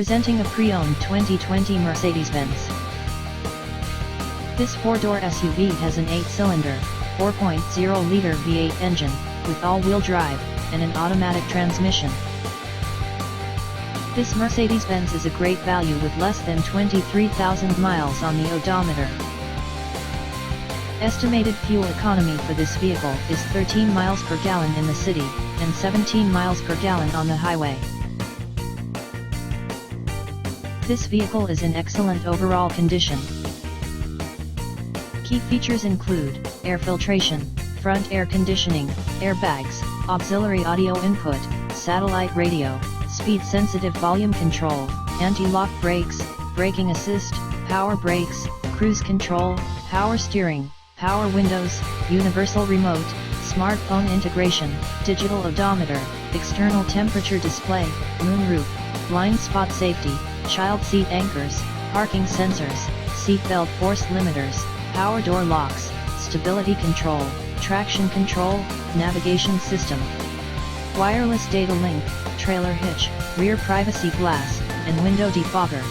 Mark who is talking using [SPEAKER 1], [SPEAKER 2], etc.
[SPEAKER 1] Presenting a pre-owned 2020 Mercedes-Benz. This 4-door SUV has an 8-cylinder, 4.0-liter V8 engine, with all-wheel drive, and an automatic transmission. This Mercedes-Benz is a great value with less than 23,000 miles on the odometer. Estimated fuel economy for this vehicle is 13 miles per gallon in the city, and 17 miles per gallon on the highway. This vehicle is in excellent overall condition. Key features include air filtration, front air conditioning, airbags, auxiliary audio input, satellite radio, speed-sensitive volume control, anti-lock brakes, braking assist, power brakes, cruise control, power steering, power windows, universal remote, smartphone integration, digital odometer, external temperature display, moonroof, blind spot safety, child seat anchors, parking sensors, seat belt force limiters, power door locks, stability control, traction control, navigation system, wireless data link, trailer hitch, rear privacy glass, and window defogger.